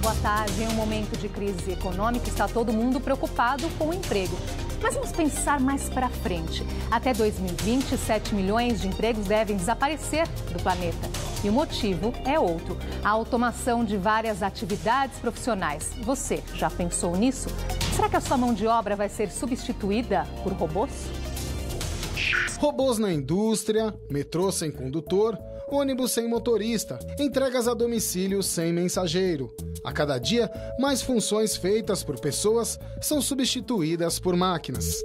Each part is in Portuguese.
boa tarde. Em um momento de crise econômica, está todo mundo preocupado com o emprego. Mas vamos pensar mais para frente. Até 2020, 7 milhões de empregos devem desaparecer do planeta. E o motivo é outro: a automação de várias atividades profissionais. Você já pensou nisso? Será que a sua mão de obra vai ser substituída por robôs? Robôs na indústria, metrô sem condutor, ônibus sem motorista, entregas a domicílio sem mensageiro. A cada dia, mais funções feitas por pessoas são substituídas por máquinas.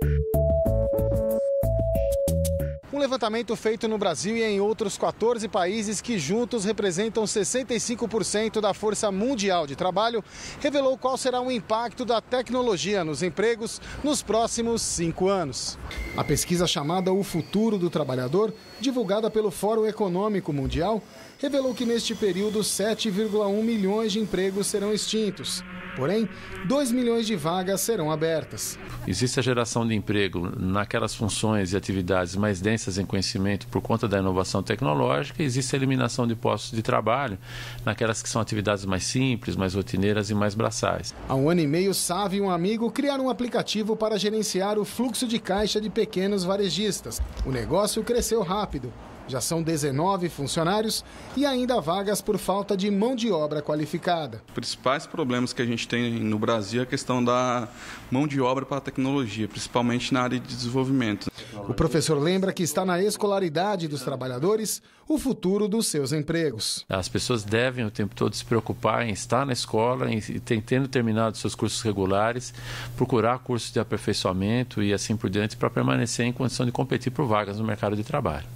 Um levantamento feito no Brasil e em outros 14 países que juntos representam 65% da força mundial de trabalho, revelou qual será o impacto da tecnologia nos empregos nos próximos 5 anos. A pesquisa chamada O Futuro do Trabalhador, divulgada pelo Fórum Econômico Mundial, revelou que neste período 7,1 milhões de empregos serão extintos. Porém, 2 milhões de vagas serão abertas. Existe a geração de emprego naquelas funções e atividades mais densas em conhecimento por conta da inovação tecnológica, e existe a eliminação de postos de trabalho naquelas que são atividades mais simples, mais rotineiras e mais braçais. Há 1 ano e meio, Sávio e um amigo criaram um aplicativo para gerenciar o fluxo de caixa de pequenos varejistas. O negócio cresceu rápido. Já são 19 funcionários e ainda há vagas por falta de mão de obra qualificada. Os principais problemas que a gente tem no Brasil é a questão da mão de obra para a tecnologia, principalmente na área de desenvolvimento. O professor lembra que está na escolaridade dos trabalhadores o futuro dos seus empregos. As pessoas devem o tempo todo se preocupar em estar na escola, em tendo terminado seus cursos regulares, procurar cursos de aperfeiçoamento e assim por diante para permanecer em condição de competir por vagas no mercado de trabalho.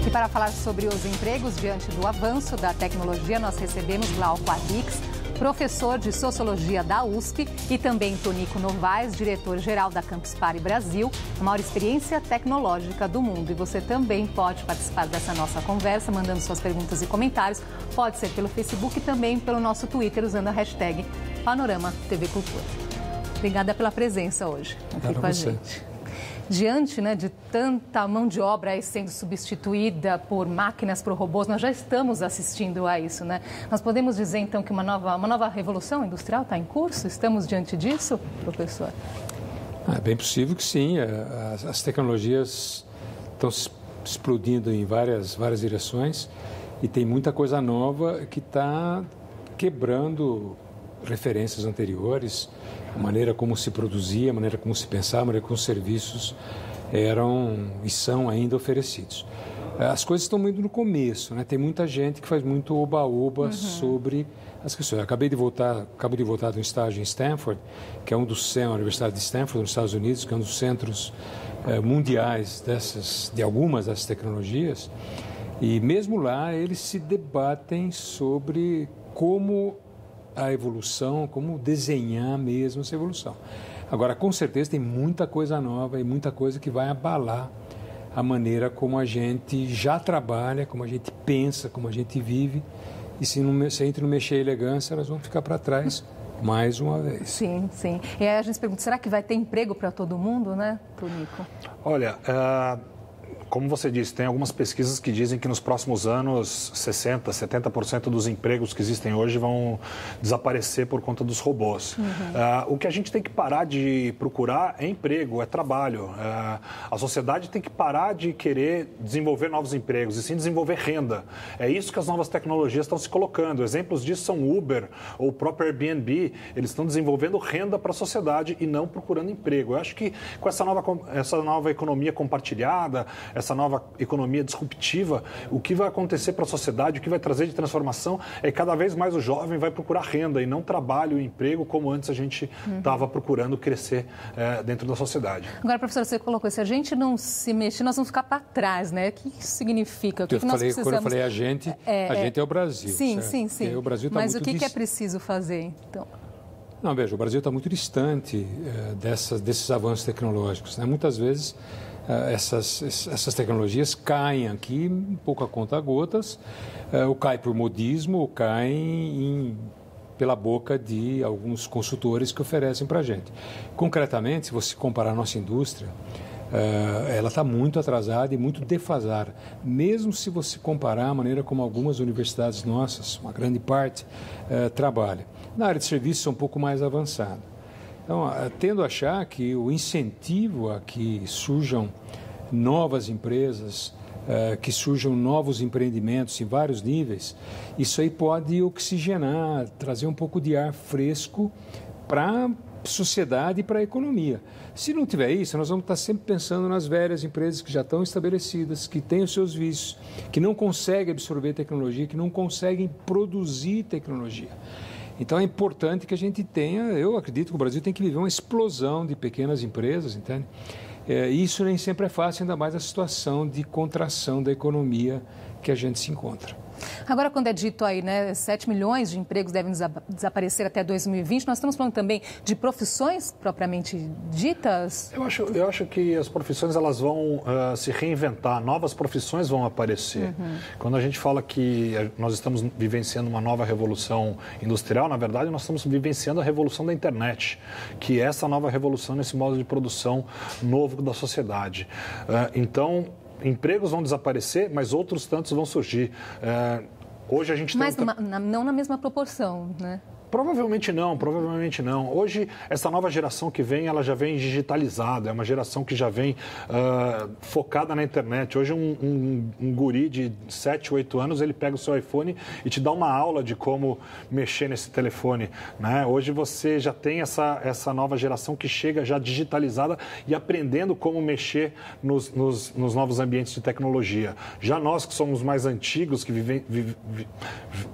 E para falar sobre os empregos diante do avanço da tecnologia, nós recebemos Glauco Adix, professor de Sociologia da USP, e também Tonico Novaes, diretor-geral da Campus Party Brasil, a maior experiência tecnológica do mundo. E você também pode participar dessa nossa conversa, mandando suas perguntas e comentários. Pode ser pelo Facebook e também pelo nosso Twitter, usando a hashtag Panorama TV Cultura. Obrigada pela presença hoje aqui com a gente. Diante, de tanta mão de obra aí sendo substituída por máquinas, por robôs, nós já estamos assistindo a isso, Nós podemos dizer, então, que uma nova revolução industrial está em curso? Estamos diante disso, professor? É bem possível que sim. As tecnologias estão explodindo em várias direções e tem muita coisa nova que está quebrando referências anteriores, a maneira como se produzia, a maneira como se pensava, a maneira como os serviços eram e são ainda oferecidos. As coisas estão muito no começo, Tem muita gente que faz muito oba-oba sobre as questões. Acabo de voltar de um estágio em Stanford, que é a Universidade de Stanford, nos Estados Unidos, que é um dos centros mundiais de algumas dessas tecnologias, e mesmo lá eles se debatem sobre como a evolução, como desenhar mesmo essa evolução. Agora, com certeza, tem muita coisa nova e muita coisa que vai abalar a maneira como a gente já trabalha, como a gente pensa, como a gente vive. E se a gente não mexer a elegância, elas vão ficar para trás mais uma vez. Sim, sim. E aí a gente pergunta, será que vai ter emprego para todo mundo, Tonico? Olha, como você disse, tem algumas pesquisas que dizem que nos próximos anos 60%, 70% dos empregos que existem hoje vão desaparecer por conta dos robôs. O que a gente tem que parar de procurar é emprego, é trabalho. A sociedade tem que parar de querer desenvolver novos empregos e sim desenvolver renda. É isso que as novas tecnologias estão se colocando. Exemplos disso são Uber ou o próprio Airbnb. Eles estão desenvolvendo renda para a sociedade e não procurando emprego. Eu acho que com essa nova economia compartilhada, essa nova economia disruptiva, o que vai acontecer para a sociedade, o que vai trazer de transformação é cada vez mais o jovem vai procurar renda e não trabalho e emprego como antes a gente estava procurando crescer dentro da sociedade. Agora, professor, você colocou, se a gente não se mexer, nós vamos ficar para trás, O que isso significa? Quando eu falei a gente é o Brasil. Sim, certo? sim. O Brasil tá Mas o que é preciso fazer, então? Não, veja, o Brasil está muito distante desses avanços tecnológicos. Muitas vezes essas tecnologias caem aqui um pouco a conta gotas, ou cai por modismo, ou caem pela boca de alguns consultores que oferecem para a gente. Concretamente, se você comparar a nossa indústria, ela está muito atrasada e muito defasada. Mesmo se você comparar a maneira como algumas universidades nossas, uma grande parte, trabalha. Na área de serviços é um pouco mais avançado. Então, tendo a achar que o incentivo a que surjam novas empresas, que surjam novos empreendimentos em vários níveis, isso aí pode oxigenar, trazer um pouco de ar fresco para a sociedade e para a economia. Se não tiver isso, nós vamos estar sempre pensando nas velhas empresas que já estão estabelecidas, que têm os seus vícios, que não conseguem absorver tecnologia, que não conseguem produzir tecnologia. Então é importante que a gente tenha, eu acredito que o Brasil tem que viver uma explosão de pequenas empresas, entende? Isso nem sempre é fácil, ainda mais a situação de contração da economia que a gente se encontra. Agora, quando é dito aí, né, 7 milhões de empregos devem desaparecer até 2020, nós estamos falando também de profissões propriamente ditas? Eu acho que as profissões elas vão se reinventar, novas profissões vão aparecer. Quando a gente fala que nós estamos vivenciando uma nova revolução industrial, na verdade nós estamos vivenciando a revolução da internet, que é essa nova revolução nesse modo de produção novo da sociedade. Então, empregos vão desaparecer, mas outros tantos vão surgir. Hoje a gente mas não na mesma proporção, né? Provavelmente não. Hoje, essa nova geração que vem, ela já vem digitalizada, é uma geração que já vem focada na internet. Hoje, um guri de 7, 8 anos, ele pega o seu iPhone e te dá uma aula de como mexer nesse telefone, né? Hoje você já tem essa nova geração que chega já digitalizada e aprendendo como mexer nos novos ambientes de tecnologia. Já nós que somos mais antigos, que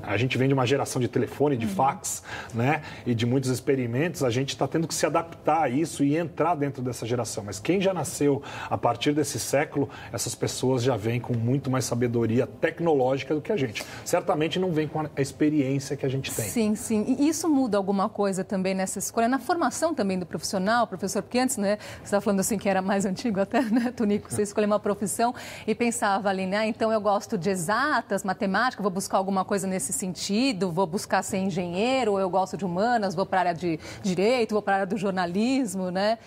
a gente vem de uma geração de telefone, de fax, né? E de muitos experimentos, a gente está tendo que se adaptar a isso e entrar dentro dessa geração. Mas quem já nasceu a partir desse século, essas pessoas já vêm com muito mais sabedoria tecnológica do que a gente. Certamente não vem com a experiência que a gente tem. Sim, sim. E isso muda alguma coisa também nessa escolha, na formação também do profissional, professor? Porque antes, né, você estava falando assim que era mais antigo até, né, Tonico? Você escolheu uma profissão e pensava ali, né, então eu gosto de exatas, matemática, vou buscar alguma coisa nesse sentido, vou buscar ser engenheiro, eu gosto de humanas, vou para a área de direito, vou para a área do jornalismo, né?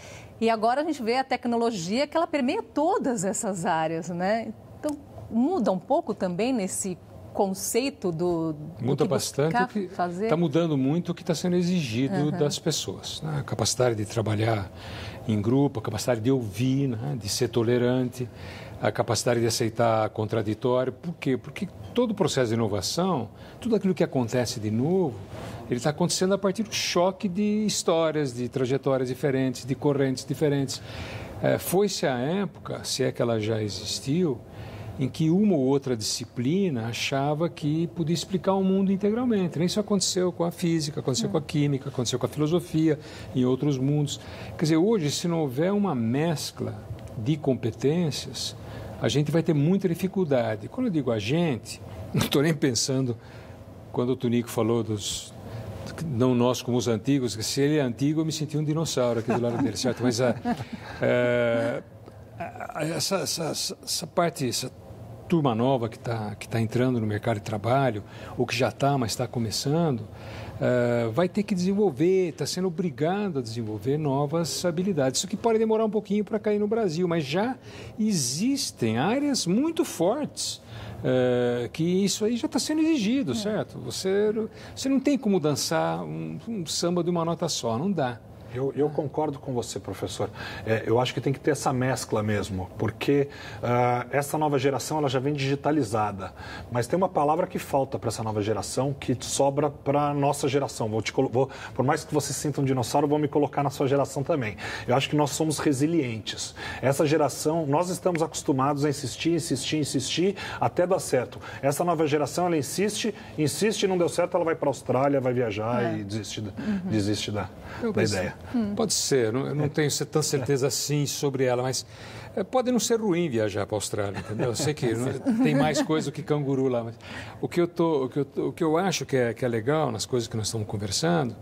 E agora a gente vê a tecnologia que ela permeia todas essas áreas, né? Então, muda um pouco também nesse conceito do muda bastante, está mudando muito o que está sendo exigido das pessoas, né? A capacidade de trabalhar em grupo, a capacidade de ouvir, né? De ser tolerante, a capacidade de aceitar contraditório. Por quê? Porque todo o processo de inovação, tudo aquilo que acontece de novo, ele está acontecendo a partir do choque de histórias, de trajetórias diferentes, de correntes diferentes. Foi-se a época, se é que ela já existiu, em que uma ou outra disciplina achava que podia explicar o mundo integralmente. Isso aconteceu com a física, aconteceu com a química, aconteceu com a filosofia, em outros mundos. Quer dizer, hoje, se não houver uma mescla de competências, a gente vai ter muita dificuldade. Quando eu digo a gente, não estou nem pensando, quando o Tonico falou não nós como os antigos, se ele é antigo eu me senti um dinossauro aqui do lado dele, certo? Mas essa parte, essa turma nova que tá entrando no mercado de trabalho, ou que já está, mas está começando, vai ter que desenvolver, está sendo obrigado a desenvolver novas habilidades. Isso que pode demorar um pouquinho para cair no Brasil, mas já existem áreas muito fortes que isso aí já está sendo exigido, certo? Você não tem como dançar um samba de uma nota só, não dá. Eu concordo com você, professor. Eu acho que tem que ter essa mescla mesmo, porque essa nova geração ela já vem digitalizada, mas tem uma palavra que falta para essa nova geração que sobra para a nossa geração. Por mais que você sinta um dinossauro, vou me colocar na sua geração também. Eu acho que nós somos resilientes. Essa geração, nós estamos acostumados a insistir, até dar certo. Essa nova geração, ela insiste, não deu certo, ela vai para a Austrália, vai viajar e desiste da ideia. Pode ser, eu não tenho tanta certeza assim sobre ela, mas pode não ser ruim viajar para a Austrália, entendeu? Eu sei que tem mais coisa do que canguru lá, mas o que eu acho que é legal nas coisas que nós estamos conversando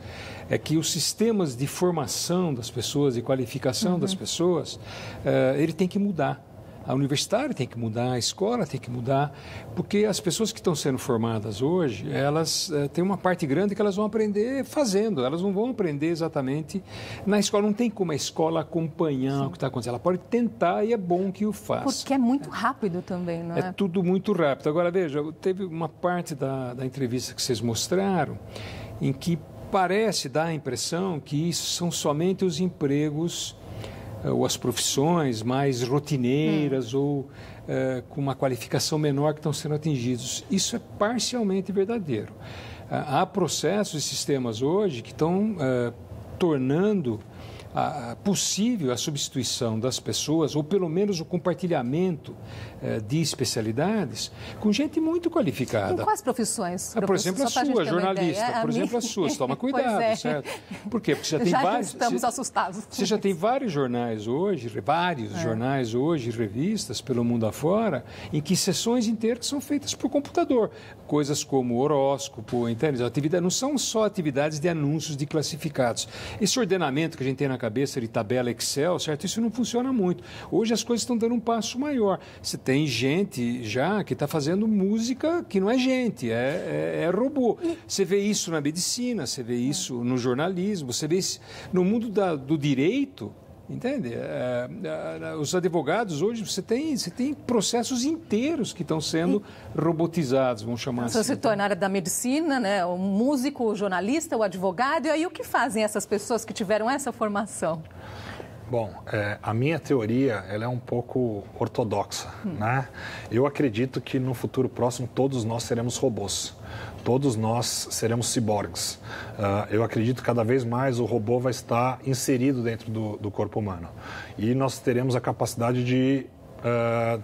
é que os sistemas de formação das pessoas, de qualificação das pessoas, ele tem que mudar. A universidade tem que mudar, a escola tem que mudar, porque as pessoas que estão sendo formadas hoje, elas têm uma parte grande que elas vão aprender fazendo, elas não vão aprender exatamente na escola. Não tem como a escola acompanhar o que está acontecendo. Ela pode tentar e é bom que o faça. Porque é muito rápido também, não é? É tudo muito rápido. Agora, veja, teve uma parte da entrevista que vocês mostraram em que parece dar a impressão que isso são somente os empregos ou as profissões mais rotineiras ou com uma qualificação menor que estão sendo atingidos. Isso é parcialmente verdadeiro. Há processos e sistemas hoje que estão tornando possível a substituição das pessoas, ou pelo menos o compartilhamento de especialidades, com gente muito qualificada. Em quais profissões? Por exemplo, a sua, jornalista. Por exemplo, a sua. Toma cuidado, certo? Por quê? Porque já tem vários... estamos assustados. Você já tem vários jornais hoje, revistas pelo mundo afora, em que sessões inteiras são feitas por computador. Coisas como horóscopo, entende? Atividade, não são só atividades de anúncios de classificados. Esse ordenamento que a gente tem na cabeça de tabela Excel, certo? Isso não funciona muito. Hoje as coisas estão dando um passo maior. Você tem gente já que está fazendo música que não é gente, é robô. Você vê isso na medicina, você vê isso no jornalismo, você vê isso no mundo do direito. Entende? Os advogados hoje, você tem processos inteiros que estão sendo robotizados, vamos chamar assim. Você citou na área da medicina, né? O músico, o jornalista, o advogado. E aí o que fazem essas pessoas que tiveram essa formação? Bom, a minha teoria ela é um pouco ortodoxa, né? Eu acredito que no futuro próximo todos nós seremos robôs. Todos nós seremos ciborgues. Eu acredito que cada vez mais o robô vai estar inserido dentro do corpo humano. E nós teremos a capacidade de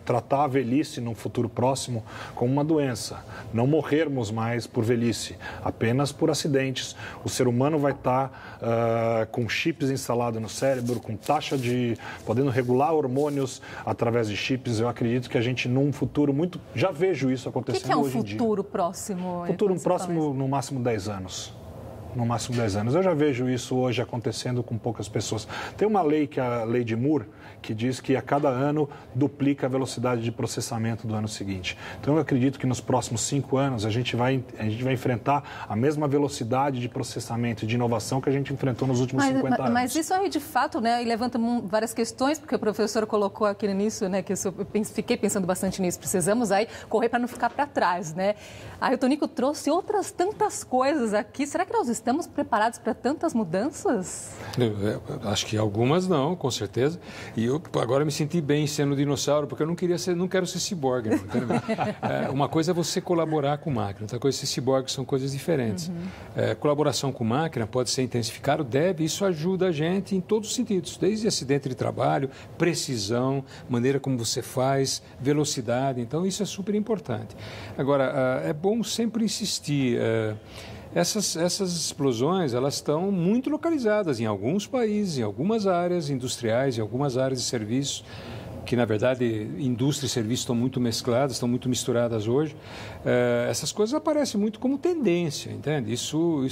tratar a velhice no futuro próximo como uma doença. Não morrermos mais por velhice, apenas por acidentes. O ser humano vai estar com chips instalados no cérebro, com podendo regular hormônios através de chips. Eu acredito que a gente, num futuro muito... Já vejo isso acontecendo hoje em dia. O que é um futuro próximo? Futuro próximo, no máximo 10 anos. No máximo 10 anos. Eu já vejo isso hoje acontecendo com poucas pessoas. Tem uma lei, que é a lei de Moore, que diz que a cada ano duplica a velocidade de processamento do ano seguinte. Então eu acredito que nos próximos 5 anos a gente vai enfrentar a mesma velocidade de processamento e de inovação que a gente enfrentou nos últimos 50 anos. Mas isso aí de fato, né, e levanta várias questões, porque o professor colocou aqui no início, né, que eu fiquei pensando bastante nisso. Precisamos aí correr para não ficar para trás, né? Aí o Tonico trouxe outras tantas coisas aqui. Será que nós estamos preparados para tantas mudanças? Eu acho que algumas não, com certeza. E eu agora me senti bem sendo dinossauro, porque eu não quero ser ciborgue. Uma coisa é você colaborar com máquina, outra coisa é ser ciborgue, são coisas diferentes. Colaboração com máquina pode ser intensificada, isso ajuda a gente em todos os sentidos, desde acidente de trabalho, precisão, maneira como você faz, velocidade. Então, isso é super importante. Agora, é bom sempre insistir. Essas explosões, elas estão muito localizadas em alguns países, em algumas áreas industriais, em algumas áreas de serviços, que, na verdade, indústria e serviço estão muito mescladas, estão muito misturadas hoje. Essas coisas aparecem muito como tendência, entende? Isso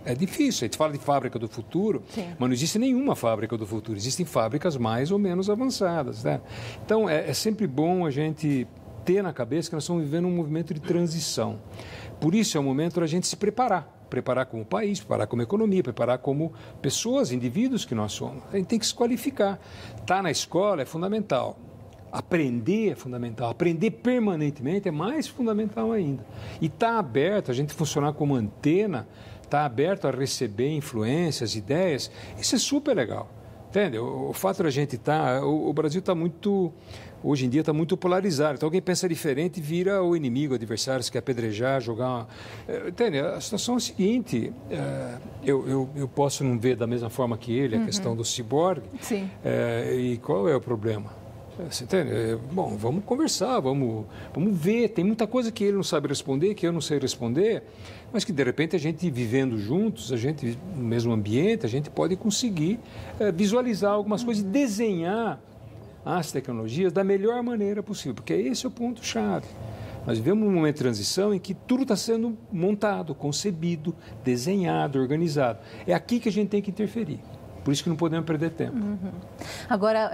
é difícil. A gente fala de fábrica do futuro, sim, mas não existe nenhuma fábrica do futuro. Existem fábricas mais ou menos avançadas, né? Então, é sempre bom a gente ter na cabeça que nós estamos vivendo um movimento de transição. Por isso é o momento da gente se preparar como país, preparar como economia, preparar como pessoas, indivíduos que nós somos. A gente tem que se qualificar. Estar na escola é fundamental. Aprender é fundamental. Aprender permanentemente é mais fundamental ainda. E estar aberto, a gente funcionar como antena, estar aberto a receber influências, ideias, isso é super legal. Entende? O fato da gente estar... O Brasil está muito... Hoje em dia está muito polarizado. Então, alguém pensa diferente vira o inimigo, o adversário, se quer apedrejar, jogar... Entende? A situação é a seguinte, eu posso não ver da mesma forma que ele a questão do ciborgue. Sim. E qual é o problema? Você entende? Bom, vamos conversar, vamos ver. Tem muita coisa que ele não sabe responder, que eu não sei responder, mas que, de repente, a gente vivendo juntos, a gente no mesmo ambiente, a gente pode conseguir visualizar algumas coisas e desenhar as tecnologias da melhor maneira possível, porque esse é o ponto-chave. Nós vivemos um momento de transição em que tudo está sendo montado, concebido, desenhado, organizado. É aqui que a gente tem que interferir. Por isso que não podemos perder tempo. Agora,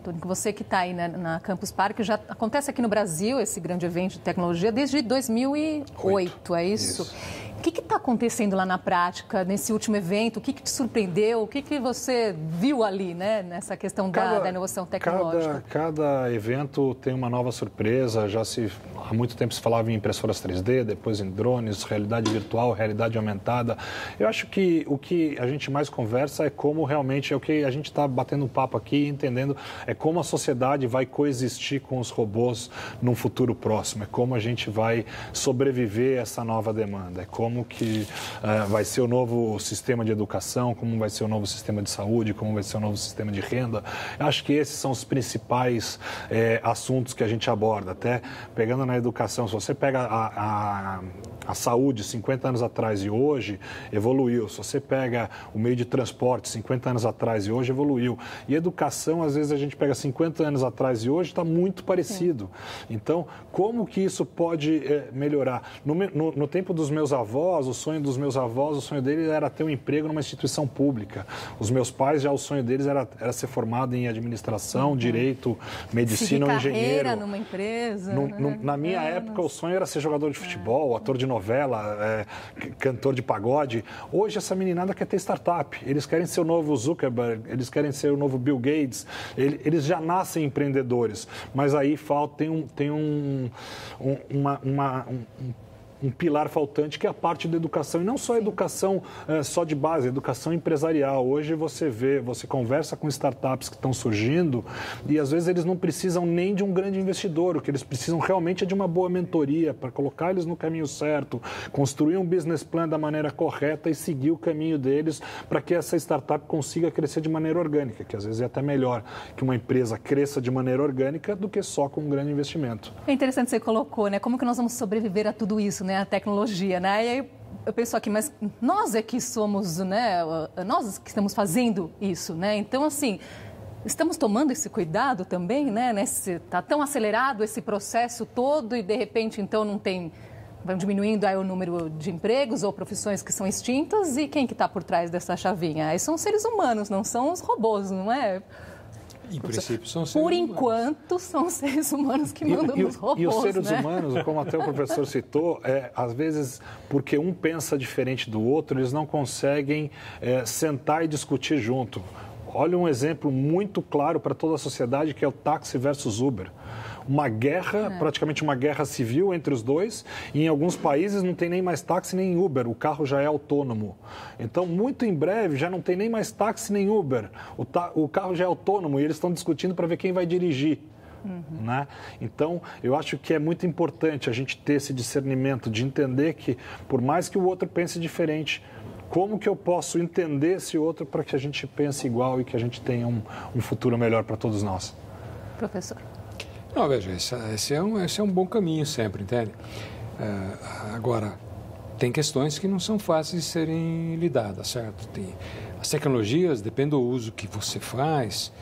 Tônico, você que está aí na Campus Party, já acontece aqui no Brasil esse grande evento de tecnologia desde 2008, é isso? O que está acontecendo lá na prática, nesse último evento? O que te surpreendeu? O que você viu ali, né, nessa questão da inovação tecnológica? Cada evento tem uma nova surpresa. Há muito tempo se falava em impressoras 3D, depois em drones, realidade virtual, realidade aumentada. Eu acho que o que a gente mais conversa é como realmente, é o que a gente está batendo um papo aqui, entendendo, é como a sociedade vai coexistir com os robôs num futuro próximo, é como a gente vai sobreviver a essa nova demanda, é como que vai ser o novo sistema de educação, como vai ser o novo sistema de saúde, como vai ser o novo sistema de renda. Eu acho que esses são os principais assuntos que a gente aborda. Até pegando na educação, se você pega a saúde 50 anos atrás e hoje, evoluiu. Se você pega o meio de transporte 50 anos atrás e hoje, evoluiu. E educação, às vezes a gente pega 50 anos atrás e hoje, está muito parecido. Então, como que isso pode melhorar? No tempo dos meus avós, o sonho dos meus avós, o sonho deles era ter um emprego numa instituição pública. Os meus pais, já o sonho deles era ser formado em administração, direito, medicina ou engenheiro. Carreira numa empresa. Na minha época, o sonho era ser jogador de futebol, ator de novela, cantor de pagode. Hoje, essa meninada quer ter startup. Eles querem ser o novo Zuckerberg, eles querem ser o novo Bill Gates. Eles já nascem empreendedores. Mas aí tem um pilar faltante, que é a parte da educação. E não só a educação só de base, a educação empresarial. Hoje você conversa com startups que estão surgindo e às vezes eles não precisam nem de um grande investidor. O que eles precisam realmente é de uma boa mentoria para colocar eles no caminho certo, construir um business plan da maneira correta e seguir o caminho deles para que essa startup consiga crescer de maneira orgânica, que às vezes é até melhor que uma empresa cresça de maneira orgânica do que só com um grande investimento. É interessante você colocou, né? Como que nós vamos sobreviver a tudo isso, né? A tecnologia, né? E aí eu penso aqui, mas nós é que somos, né? Nós que estamos fazendo isso, né? Então, assim, estamos tomando esse cuidado também, né? Está tão acelerado esse processo todo e, de repente, então, não tem... Vão diminuindo aí o número de empregos ou profissões que são extintas e quem que está por trás dessa chavinha? Aí são os seres humanos, não são os robôs, não é? Em princípio, são seres Por humanos. Enquanto, são os seres humanos que mandam nos robôs, e os seres né? humanos, como até o professor citou, às vezes, porque um pensa diferente do outro, eles não conseguem sentar e discutir junto. Olha um exemplo muito claro para toda a sociedade, que é o táxi versus Uber. Uma guerra, praticamente uma guerra civil entre os dois, e em alguns países não tem nem mais táxi nem Uber, o carro já é autônomo. Então, muito em breve, já não tem nem mais táxi nem Uber, o carro já é autônomo e eles estão discutindo para ver quem vai dirigir. Né? Então, eu acho que é muito importante a gente ter esse discernimento de entender que, por mais que o outro pense diferente, como que eu posso entender esse outro para que a gente pense igual e que a gente tenha um futuro melhor para todos nós? Professor. Não, veja, esse é um bom caminho sempre, entende? Agora, tem questões que não são fáceis de serem lidadas, certo? As tecnologias, depende do uso que você faz,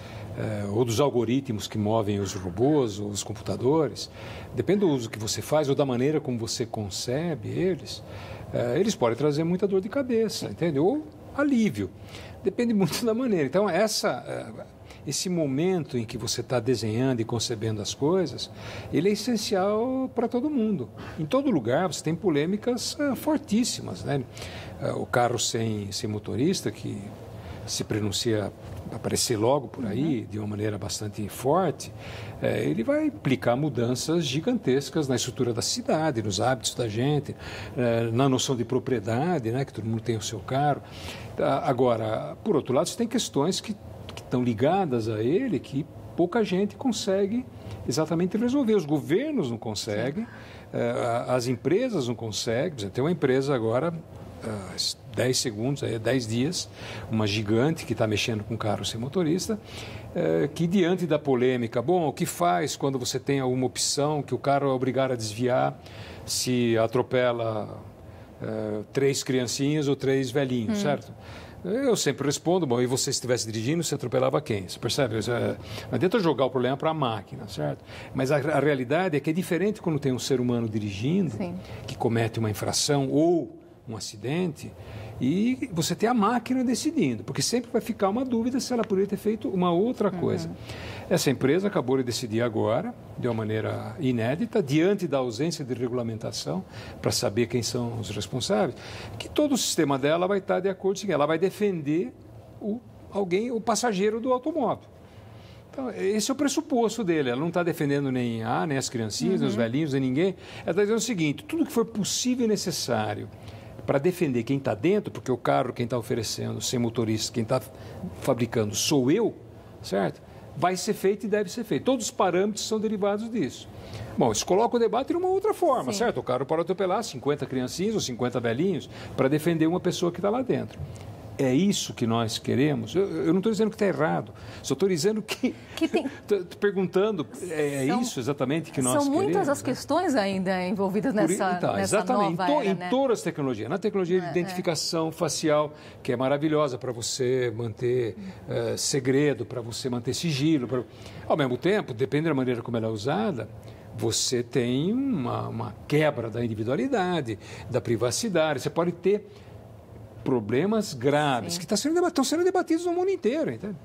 ou dos algoritmos que movem os robôs ou os computadores, depende do uso que você faz ou da maneira como você concebe eles podem trazer muita dor de cabeça, entende? Ou alívio. Depende muito da maneira. Então, esse momento em que você está desenhando e concebendo as coisas, ele é essencial para todo mundo. Em todo lugar você tem polêmicas fortíssimas, né? O carro sem motorista, que se pronuncia aparecer logo por aí, de uma maneira bastante forte, ele vai implicar mudanças gigantescas na estrutura da cidade, nos hábitos da gente, na noção de propriedade, né, que todo mundo tem o seu carro. Agora, por outro lado, você tem questões que estão ligadas a ele, que pouca gente consegue exatamente resolver. Os governos não conseguem, as empresas não conseguem. Tem uma empresa agora... 10 segundos, 10 dias, uma gigante que está mexendo com carro sem motorista, que diante da polêmica, o que faz quando você tem alguma opção que o carro é obrigado a desviar se atropela 3 criancinhas ou 3 velhinhos, certo? Eu sempre respondo, e você estivesse dirigindo, você atropelava quem? Você percebe? Não adianta jogar o problema para a máquina, certo? Mas a realidade é que é diferente quando tem um ser humano dirigindo, que comete uma infração ou um acidente, e você tem a máquina decidindo, porque sempre vai ficar uma dúvida se ela poderia ter feito uma outra coisa. Essa empresa acabou de decidir agora, de uma maneira inédita, diante da ausência de regulamentação, para saber quem são os responsáveis, que todo o sistema dela vai estar de acordo com isso. Ela vai defender o passageiro do automóvel. Então, esse é o pressuposto dele. Ela não está defendendo nem as criancinhas, nem os velhinhos, nem ninguém. Ela está dizendo o seguinte: tudo que for possível e necessário para defender quem está dentro, porque o carro, quem está oferecendo, sem motorista, quem está fabricando sou eu, certo? Vai ser feito e deve ser feito. Todos os parâmetros são derivados disso. Bom, isso coloca o debate de uma outra forma, certo? O cara pode atropelar 50 criancinhas ou 50 velhinhos para defender uma pessoa que está lá dentro. É isso que nós queremos? Eu não estou dizendo que está errado, só estou dizendo que estou perguntando, isso exatamente que nós queremos. São muitas as questões ainda envolvidas nessa nova era, em todas as tecnologias. Na tecnologia de identificação facial, que é maravilhosa para você manter segredo, para você manter sigilo. Ao mesmo tempo, depende da maneira como ela é usada, você tem uma quebra da individualidade, da privacidade. Você pode ter problemas graves que estão sendo debatidos no mundo inteiro. Entende?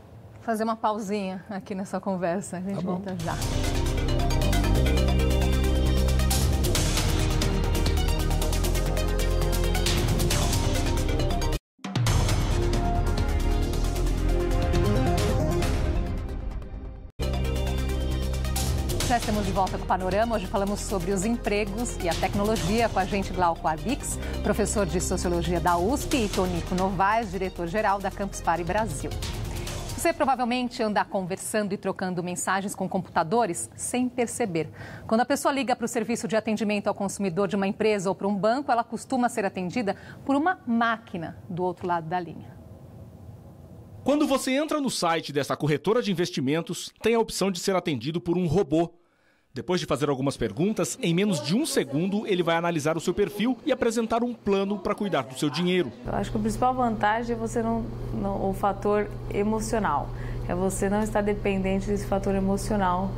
Fazer uma pausinha aqui nessa conversa. A gente volta já. Já estamos de volta com o Panorama. Hoje falamos sobre os empregos e a tecnologia com a gente Glauco Arbix, professor de Sociologia da USP, e Tonico Novaes, diretor-geral da Campus Party Brasil. Você provavelmente anda conversando e trocando mensagens com computadores sem perceber. Quando a pessoa liga para o serviço de atendimento ao consumidor de uma empresa ou para um banco, ela costuma ser atendida por uma máquina do outro lado da linha. Quando você entra no site dessa corretora de investimentos, tem a opção de ser atendido por um robô. Depois de fazer algumas perguntas, em menos de 1 segundo, ele vai analisar o seu perfil e apresentar um plano para cuidar do seu dinheiro. Eu acho que a principal vantagem é você o fator emocional. É você não estar dependente desse fator emocional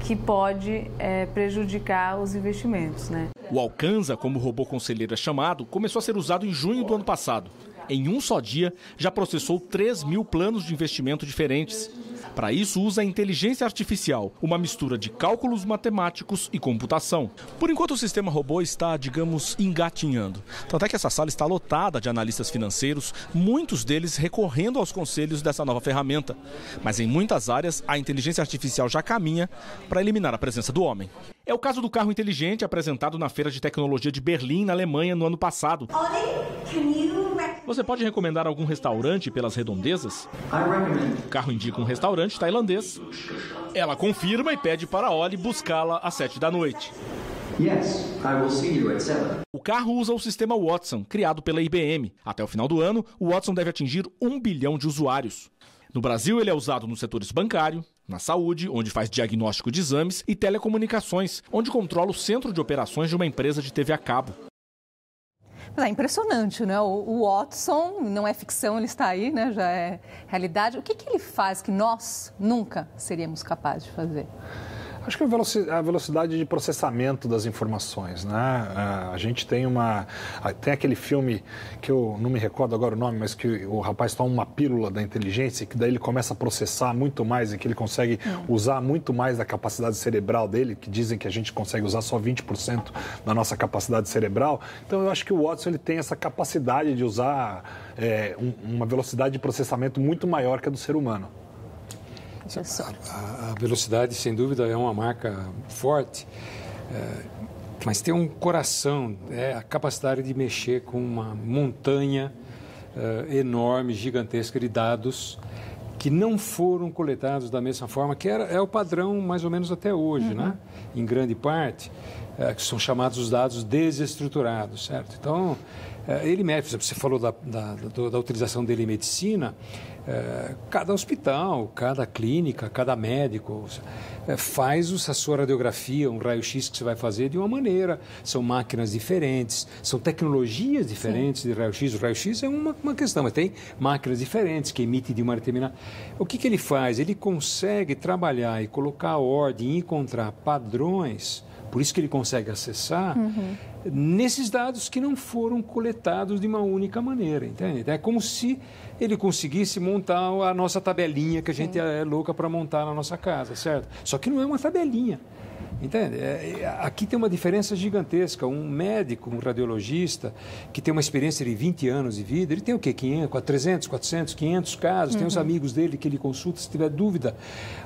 que pode prejudicar os investimentos, né? O Alcanza, como o robô conselheiro é chamado, começou a ser usado em junho do ano passado. Em um só dia, já processou 3.000 planos de investimento diferentes. Para isso, usa a inteligência artificial, uma mistura de cálculos matemáticos e computação. Por enquanto, o sistema robô está, digamos, engatinhando. Tanto é que essa sala está lotada de analistas financeiros, muitos deles recorrendo aos conselhos dessa nova ferramenta. Mas em muitas áreas, a inteligência artificial já caminha para eliminar a presença do homem. É o caso do carro inteligente apresentado na Feira de Tecnologia de Berlim, na Alemanha, no ano passado. Você pode recomendar algum restaurante pelas redondezas? O carro indica um restaurante tailandês. Ela confirma e pede para a Oli buscá-la às 7 da noite. O carro usa o sistema Watson, criado pela IBM. Até o final do ano, o Watson deve atingir 1 bilhão de usuários. No Brasil, ele é usado nos setores bancário, na saúde, onde faz diagnóstico de exames, e telecomunicações, onde controla o centro de operações de uma empresa de TV a cabo. É impressionante, né? O Watson não é ficção, ele está aí, né? Já é realidade. O que ele faz que nós nunca seríamos capazes de fazer? Acho que a velocidade de processamento das informações, né? A gente tem aquele filme que eu não me recordo agora o nome, mas que o rapaz toma uma pílula da inteligência e que daí ele começa a processar muito mais e que ele consegue usar muito mais da capacidade cerebral dele, que dizem que a gente consegue usar só 20% da nossa capacidade cerebral. Então eu acho que o Watson ele tem essa capacidade de usar uma velocidade de processamento muito maior que a do ser humano. A velocidade, sem dúvida, é uma marca forte, mas tem um coração, a capacidade de mexer com uma montanha enorme, gigantesca de dados que não foram coletados da mesma forma, que é o padrão mais ou menos até hoje, né? Em grande parte, que são chamados os dados desestruturados, certo? Então, ele mede, por exemplo, você falou da utilização dele em medicina, cada hospital, cada clínica, cada médico faz a sua radiografia, um raio-x que você vai fazer de uma maneira. São máquinas diferentes, são tecnologias diferentes de raio-x. O raio-x é uma questão, mas tem máquinas diferentes que emitem de uma determinada... O que ele faz? Ele consegue trabalhar e colocar a ordem e encontrar padrões Por isso que ele consegue acessar nesses dados que não foram coletados de uma única maneira, entende? É como se ele conseguisse montar a nossa tabelinha que a gente é louca para montar na nossa casa, certo? Só que não é uma tabelinha. Entende? Aqui tem uma diferença gigantesca. Um médico, um radiologista, que tem uma experiência de 20 anos de vida, ele tem o quê? 300, 400, 500 casos, tem os amigos dele que ele consulta se tiver dúvida.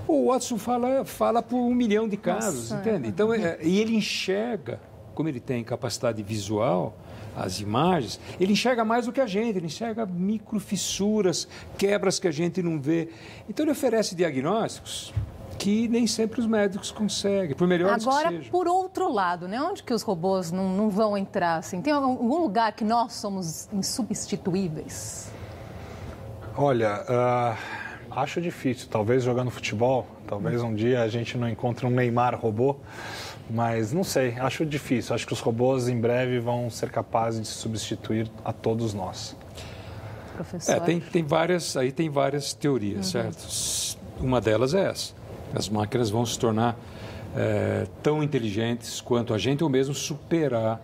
O Watson fala por 1 milhão de casos, entende? Então, e ele enxerga, como ele tem capacidade visual, as imagens, ele enxerga mais do que a gente, ele enxerga microfissuras, quebras que a gente não vê. Então, ele oferece diagnósticos que nem sempre os médicos conseguem, por melhores que sejam. Agora, por outro lado, né, onde que os robôs não vão entrar? Assim? Tem algum lugar que nós somos insubstituíveis? Olha, acho difícil. Talvez jogando futebol, talvez um dia a gente não encontre um Neymar robô, mas não sei, acho difícil. Acho que os robôs em breve vão ser capazes de substituir a todos nós. Professor? Tem várias teorias, certo? Uma delas é essa. As máquinas vão se tornar tão inteligentes quanto a gente, ou mesmo superar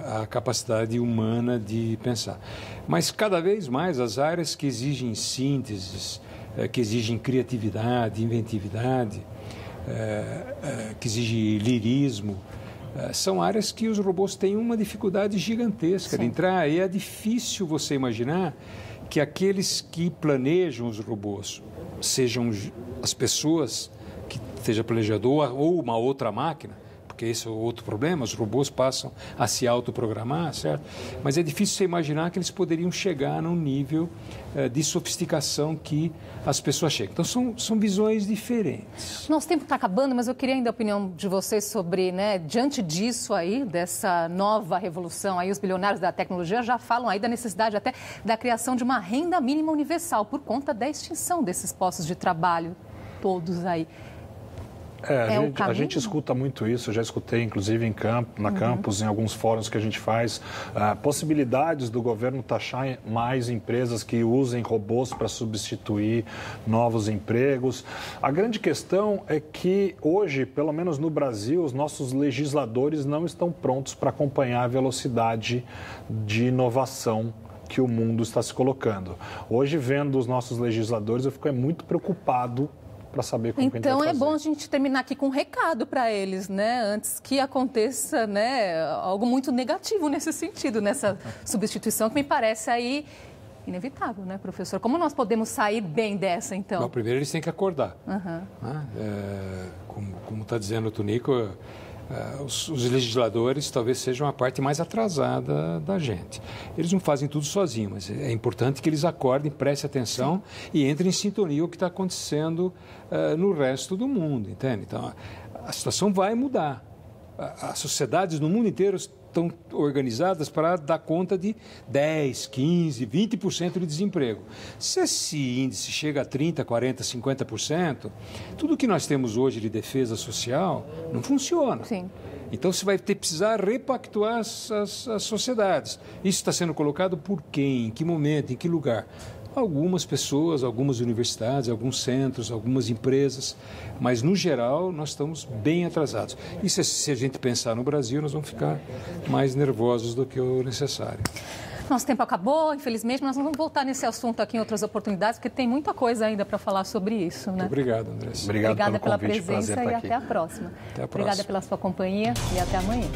a capacidade humana de pensar. Mas cada vez mais as áreas que exigem sínteses, que exigem criatividade, inventividade, que exigem lirismo, são áreas que os robôs têm uma dificuldade gigantesca de entrar. E é difícil você imaginar que aqueles que planejam os robôs sejam as pessoas, que seja planejador ou uma outra máquina, porque esse é o outro problema, os robôs passam a se autoprogramar, certo? Mas é difícil você imaginar que eles poderiam chegar num nível de sofisticação que as pessoas chegam. Então, são visões diferentes. Nosso tempo está acabando, mas eu queria ainda a opinião de vocês sobre, né, diante disso aí, dessa nova revolução, aí os bilionários da tecnologia já falam aí da necessidade até da criação de uma renda mínima universal por conta da extinção desses postos de trabalho todos aí. A gente escuta muito isso, eu já escutei inclusive na campus, em alguns fóruns que a gente faz, possibilidades do governo taxar mais empresas que usem robôs para substituir novos empregos. A grande questão é que hoje, pelo menos no Brasil, os nossos legisladores não estão prontos para acompanhar a velocidade de inovação que o mundo está se colocando. Hoje, vendo os nossos legisladores, eu fico muito preocupado para saber como que a gente vai fazer. Então é bom a gente terminar aqui com um recado para eles, né? Antes que aconteça, né, algo muito negativo nesse sentido, nessa substituição que me parece aí inevitável, né, professor? Como nós podemos sair bem dessa, então? Bom, primeiro eles têm que acordar. Como está dizendo o Tunico, os legisladores talvez sejam a parte mais atrasada da gente. Eles não fazem tudo sozinhos, mas é importante que eles acordem, prestem atenção e entrem em sintonia com o que está acontecendo no resto do mundo, entende? Então, a situação vai mudar. As sociedades no mundo inteiro estão organizadas para dar conta de 10, 15, 20% de desemprego. Se esse índice chega a 30%, 40%, 50%, tudo que nós temos hoje de defesa social não funciona. Sim. Então, você vai precisar repactuar as sociedades. Isso está sendo colocado por quem? Em que momento? Em que lugar? Algumas pessoas, algumas universidades, alguns centros, algumas empresas, mas, no geral, nós estamos bem atrasados. E se a gente pensar no Brasil, nós vamos ficar mais nervosos do que o necessário. Nosso tempo acabou, infelizmente, mas nós vamos voltar nesse assunto aqui em outras oportunidades, porque tem muita coisa ainda para falar sobre isso, né? Muito obrigado, Andressa. Obrigada pela presença e até a próxima. Até a próxima. Obrigada pela sua companhia e até amanhã.